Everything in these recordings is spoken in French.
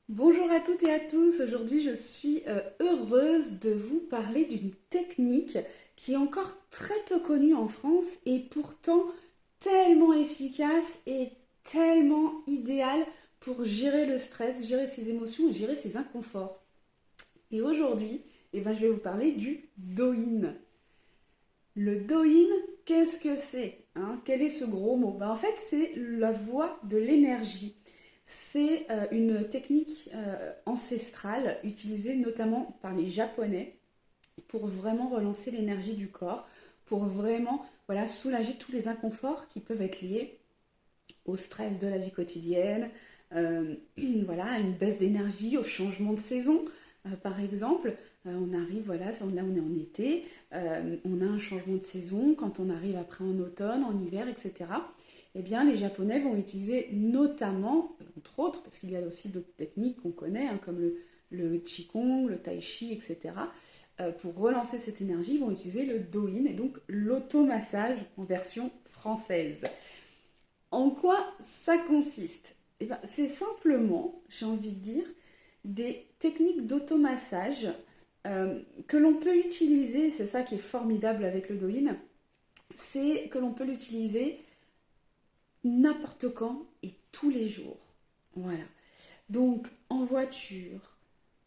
Bonjour à toutes et à tous, aujourd'hui je suis heureuse de vous parler d'une technique qui est encore très peu connue en France et pourtant tellement efficace et tellement idéale pour gérer le stress, gérer ses émotions et gérer ses inconforts. Et aujourd'hui, je vais vous parler du Douyin. Le Douyin, qu'est-ce que c'est hein? Quel est ce gros mot? En fait, c'est la voie de l'énergie. C'est une technique ancestrale utilisée notamment par les Japonais pour vraiment relancer l'énergie du corps, pour vraiment soulager tous les inconforts qui peuvent être liés au stress de la vie quotidienne, à une baisse d'énergie, au changement de saison. Par exemple, on arrive, là on est en été, on a un changement de saison, quand on arrive après en automne, en hiver, etc. Eh bien, les Japonais vont utiliser notamment, entre autres, parce qu'il y a aussi d'autres techniques qu'on connaît, hein, comme le Qigong, le Tai Chi, etc. Pour relancer cette énergie, ils vont utiliser le Douyin et donc l'automassage en version française. En quoi ça consiste? C'est simplement, j'ai envie de dire, des techniques d'automassage que l'on peut utiliser, c'est ça qui est formidable avec le Douyin, c'est que l'on peut l'utiliser n'importe quand et tous les jours. Voilà. Donc en voiture,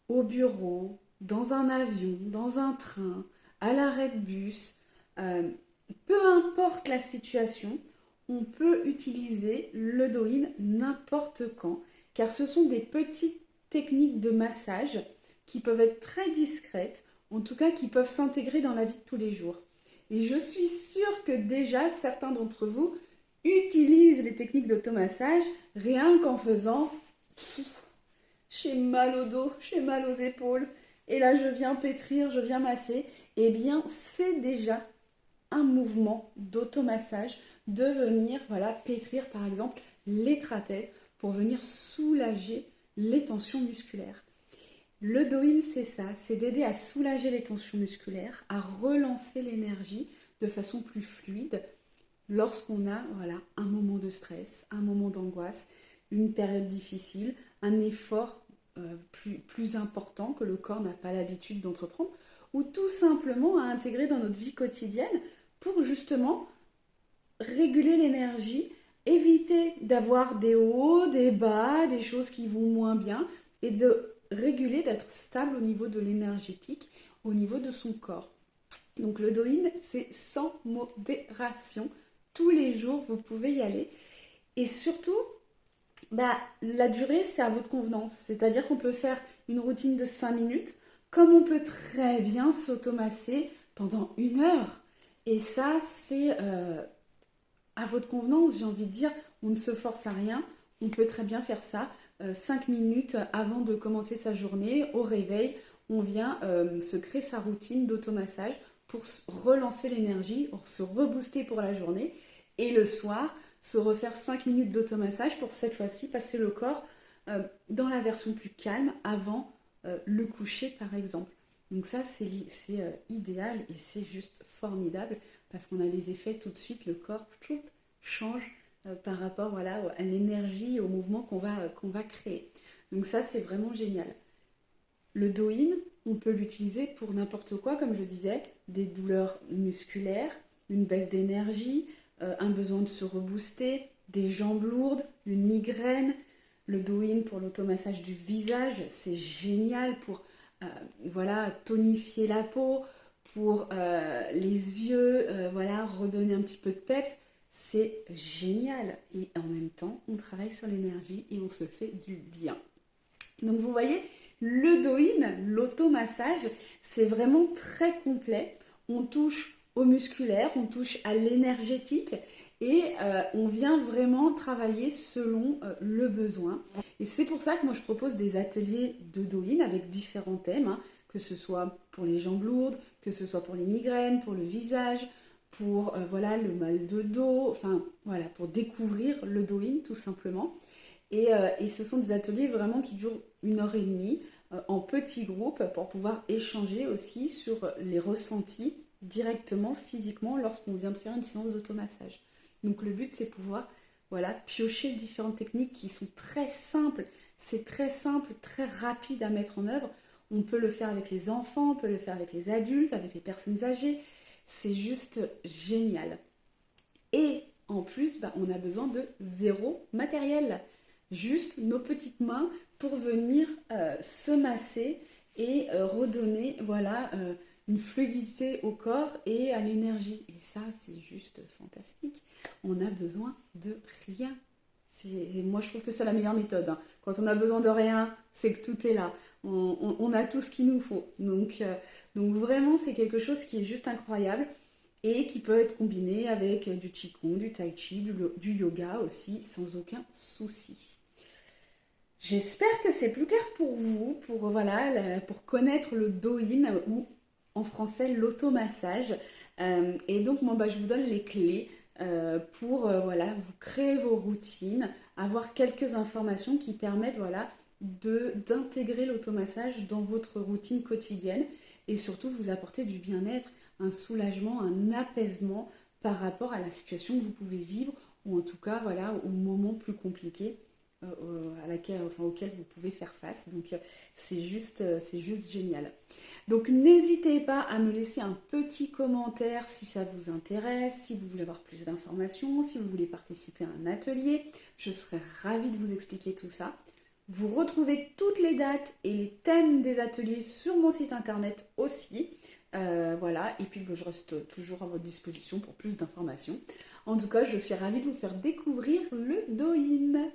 au bureau, dans un avion, dans un train, à l'arrêt de bus, euh, peu importe la situation, on peut utiliser le Douyin n'importe quand, car ce sont des petites techniques de massage qui peuvent être très discrètes, en tout cas qui peuvent s'intégrer dans la vie de tous les jours. Et je suis sûre que déjà certains d'entre vous utilisent les techniques d'automassage rien qu'en faisant j'ai mal au dos, j'ai mal aux épaules, et là je viens pétrir, je viens masser. Eh bien, c'est déjà un mouvement d'automassage de venir pétrir par exemple les trapèzes pour venir soulager les tensions musculaires. Le Douyin, c'est ça, c'est d'aider à soulager les tensions musculaires, à relancer l'énergie de façon plus fluide lorsqu'on a un moment de stress, un moment d'angoisse, une période difficile, un effort plus important que le corps n'a pas l'habitude d'entreprendre, ou tout simplement à intégrer dans notre vie quotidienne pour justement réguler l'énergie, éviter d'avoir des hauts, des bas, des choses qui vont moins bien, et de réguler, d'être stable au niveau de l'énergétique, au niveau de son corps. Donc le Douyin, c'est sans modération. Tous les jours, vous pouvez y aller. Et surtout, la durée, c'est à votre convenance. C'est-à-dire qu'on peut faire une routine de 5 minutes, comme on peut très bien s'automasser pendant 1 heure. Et ça, c'est à votre convenance, j'ai envie de dire. On ne se force à rien. On peut très bien faire ça 5 minutes avant de commencer sa journée. Au réveil, on vient se créer sa routine d'automassage pour relancer l'énergie, pour se rebooster pour la journée. Et le soir, se refaire 5 minutes d'automassage pour cette fois-ci passer le corps dans la version plus calme avant le coucher par exemple. Donc ça c'est idéal et c'est juste formidable parce qu'on a les effets tout de suite, le corps change par rapport à l'énergie et au mouvement qu'on va créer. Donc ça c'est vraiment génial. Le Douyin, on peut l'utiliser pour n'importe quoi, comme je disais, des douleurs musculaires, une baisse d'énergie, un besoin de se rebooster, des jambes lourdes, une migraine. Le Douyin pour l'automassage du visage, c'est génial pour tonifier la peau, pour les yeux, redonner un petit peu de peps. C'est génial. Et en même temps, on travaille sur l'énergie et on se fait du bien. Donc vous voyez, le Douyin, l'automassage, c'est vraiment très complet. On touche au musculaire, on touche à l'énergétique et on vient vraiment travailler selon le besoin. Et c'est pour ça que moi je propose des ateliers de Douyin avec différents thèmes, hein, que ce soit pour les jambes lourdes, que ce soit pour les migraines, pour le visage, pour le mal de dos, pour découvrir le Douyin tout simplement. Et ce sont des ateliers vraiment qui durent 1 heure et demie en petits groupes pour pouvoir échanger aussi sur les ressentis directement, physiquement, lorsqu'on vient de faire une séance d'automassage. Donc le but, c'est pouvoir voilà, piocher différentes techniques qui sont très simples. C'est très simple, très rapide à mettre en œuvre. On peut le faire avec les enfants, on peut le faire avec les adultes, avec les personnes âgées. C'est juste génial. Et en plus, on a besoin de zéro matériel. Juste nos petites mains pour venir se masser et redonner voilà, une fluidité au corps et à l'énergie. Et ça, c'est juste fantastique. On a besoin de rien. Moi, je trouve que c'est la meilleure méthode, hein. Quand on a besoin de rien, c'est que tout est là. On a tout ce qu'il nous faut. Donc vraiment, c'est quelque chose qui est juste incroyable et qui peut être combiné avec du qigong, du tai chi, du yoga aussi, sans aucun souci. J'espère que c'est plus clair pour vous, pour connaître le Do-in ou en français l'automassage. Et donc moi je vous donne les clés pour voilà, vous créer vos routines, avoir quelques informations qui permettent voilà, d'intégrer l'automassage dans votre routine quotidienne et surtout vous apporter du bien-être, un soulagement, un apaisement par rapport à la situation que vous pouvez vivre ou en tout cas voilà, au moment plus compliqué auquel vous pouvez faire face. Donc c'est juste génial. Donc n'hésitez pas à me laisser un petit commentaire si ça vous intéresse, si vous voulez avoir plus d'informations, si vous voulez participer à un atelier. Je serai ravie de vous expliquer tout ça. Vous retrouvez toutes les dates et les thèmes des ateliers sur mon site internet aussi. Voilà, et puis je reste toujours à votre disposition pour plus d'informations. En tout cas, je suis ravie de vous faire découvrir le Do-in.